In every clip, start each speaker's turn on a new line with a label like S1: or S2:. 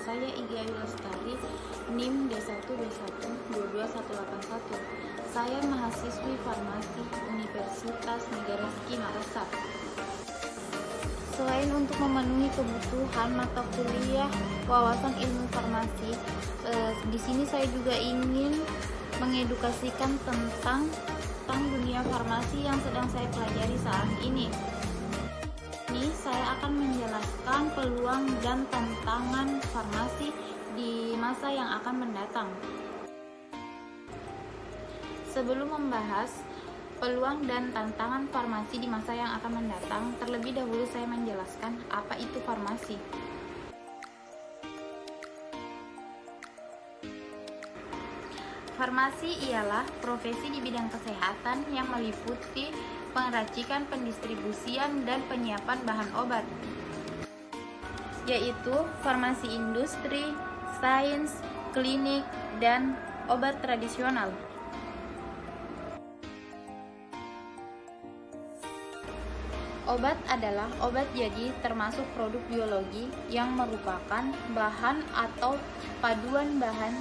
S1: saya Igi Ayu Lestari, NIM D1B1 22181. Saya mahasiswi farmasi Universitas Negara Siki Makassar. Selain untuk memenuhi kebutuhan mata kuliah wawasan ilmu farmasi, di sini saya juga ingin mengedukasikan tentang dunia farmasi yang sedang saya pelajari saat ini. Ini saya akan menjelaskan peluang dan tantangan farmasi di masa yang akan mendatang. Sebelum membahas peluang dan tantangan farmasi di masa yang akan mendatang, terlebih dahulu saya menjelaskan apa itu farmasi. Farmasi ialah profesi di bidang kesehatan yang meliputi pengracikan, pendistribusian, dan penyiapan bahan obat, yaitu farmasi industri, sains, klinik, dan obat tradisional. Obat adalah obat jadi termasuk produk biologi yang merupakan bahan atau paduan bahan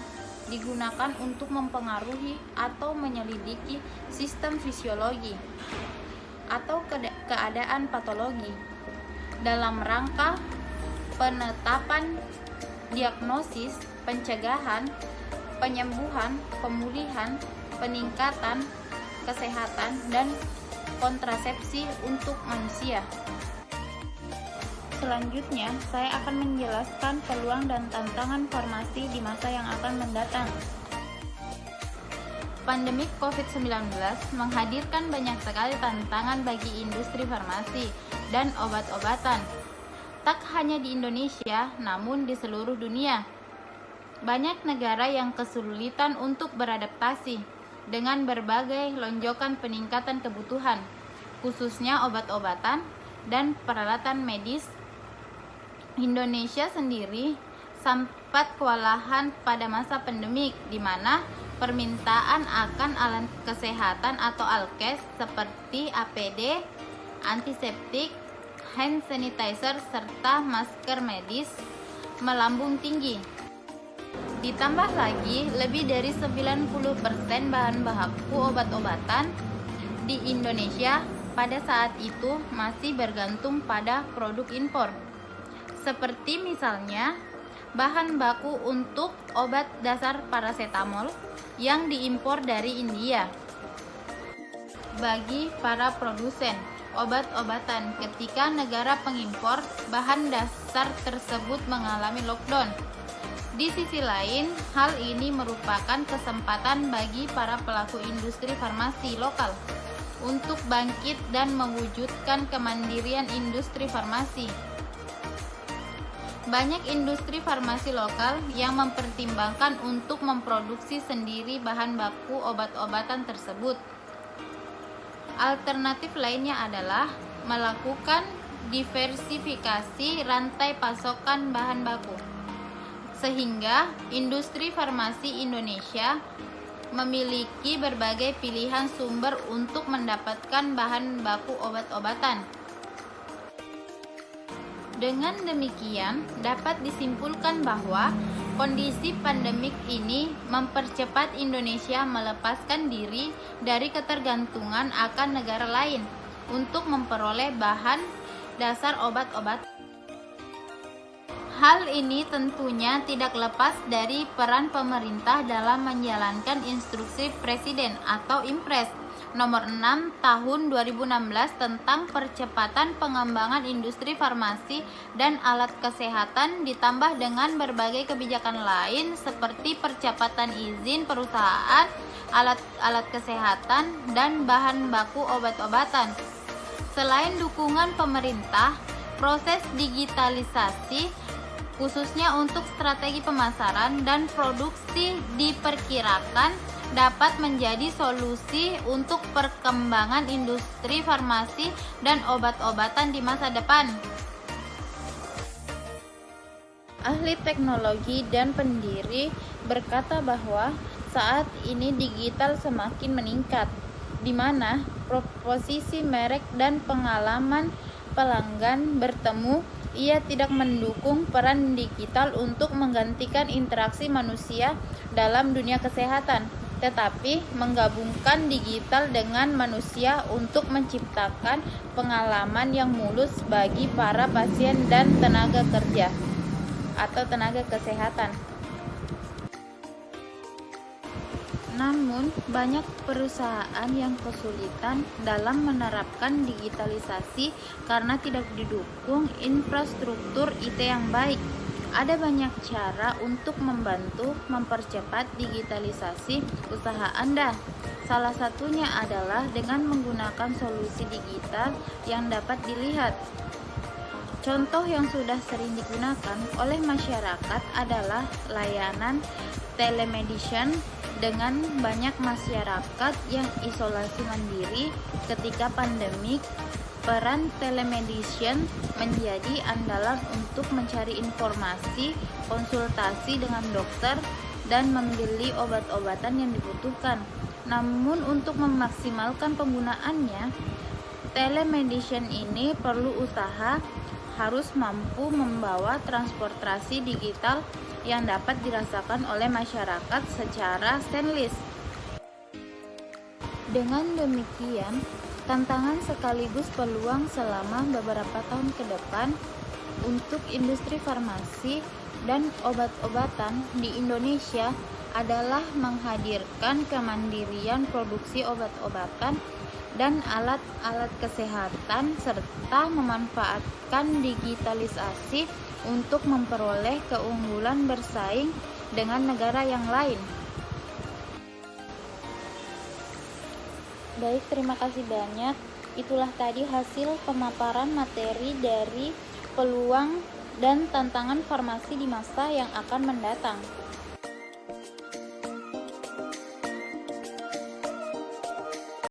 S1: digunakan untuk mempengaruhi atau menyelidiki sistem fisiologi atau keadaan patologi dalam rangka penetapan, diagnosis, pencegahan, penyembuhan, pemulihan, peningkatan kesehatan, dan kontrasepsi untuk manusia. Selanjutnya, saya akan menjelaskan peluang dan tantangan farmasi di masa yang akan mendatang. Pandemi COVID-19 menghadirkan banyak sekali tantangan bagi industri farmasi dan obat-obatan. Tak hanya di Indonesia, namun di seluruh dunia. Banyak negara yang kesulitan untuk beradaptasi dengan berbagai lonjakan peningkatan kebutuhan, khususnya obat-obatan dan peralatan medis. Indonesia sendiri sempat kewalahan pada masa pandemik, di mana permintaan akan alat kesehatan atau alkes seperti APD, antiseptik, hand sanitizer, serta masker medis melambung tinggi. Ditambah lagi, lebih dari 90% bahan baku obat-obatan di Indonesia pada saat itu masih bergantung pada produk impor. Seperti misalnya bahan baku untuk obat dasar parasetamol yang diimpor dari India. Bagi para produsen obat-obatan, ketika negara pengimpor bahan dasar tersebut mengalami lockdown. Di sisi lain, hal ini merupakan kesempatan bagi para pelaku industri farmasi lokal untuk bangkit dan mewujudkan kemandirian industri farmasi. Banyak industri farmasi lokal yang mempertimbangkan untuk memproduksi sendiri bahan baku obat-obatan tersebut. Alternatif lainnya adalah melakukan diversifikasi rantai pasokan bahan baku, sehingga industri farmasi Indonesia memiliki berbagai pilihan sumber untuk mendapatkan bahan baku obat-obatan. Dengan demikian, dapat disimpulkan bahwa kondisi pandemik ini mempercepat Indonesia melepaskan diri dari ketergantungan akan negara lain untuk memperoleh bahan dasar obat-obat. Hal ini tentunya tidak lepas dari peran pemerintah dalam menjalankan instruksi Presiden atau Impres nomor 6 tahun 2016 tentang percepatan pengembangan industri farmasi dan alat kesehatan, ditambah dengan berbagai kebijakan lain seperti percepatan izin perusahaan, alat kesehatan, dan bahan baku obat-obatan. Selain dukungan pemerintah, proses digitalisasi khususnya untuk strategi pemasaran dan produksi diperkirakan dapat menjadi solusi untuk perkembangan industri farmasi dan obat-obatan di masa depan. Ahli teknologi dan pendiri berkata bahwa saat ini digital semakin meningkat, di mana posisi merek dan pengalaman pelanggan bertemu Ia tidak mendukung peran digital untuk menggantikan interaksi manusia dalam dunia kesehatan, tetapi menggabungkan digital dengan manusia untuk menciptakan pengalaman yang mulus bagi para pasien dan tenaga kerja atau tenaga kesehatan. Namun, banyak perusahaan yang kesulitan dalam menerapkan digitalisasi karena tidak didukung infrastruktur IT yang baik. Ada banyak cara untuk membantu mempercepat digitalisasi usaha Anda. Salah satunya adalah dengan menggunakan solusi digital yang dapat dilihat. Contoh yang sudah sering digunakan oleh masyarakat adalah layanan telemedicine. Dengan banyak masyarakat yang isolasi mandiri ketika pandemik, peran telemedicine menjadi andalan untuk mencari informasi, konsultasi dengan dokter, dan membeli obat-obatan yang dibutuhkan. Namun untuk memaksimalkan penggunaannya, telemedicine ini perlu usaha, harus mampu membawa transportasi digital yang dapat dirasakan oleh masyarakat secara seamless. Dengan demikian, tantangan sekaligus peluang selama beberapa tahun ke depan untuk industri farmasi dan obat-obatan di Indonesia adalah menghadirkan kemandirian produksi obat-obatan dan alat-alat kesehatan serta memanfaatkan digitalisasi untuk memperoleh keunggulan bersaing dengan negara yang lain. Baik, terima kasih banyak. Itulah tadi hasil pemaparan materi dari peluang dan tantangan farmasi di masa yang akan mendatang.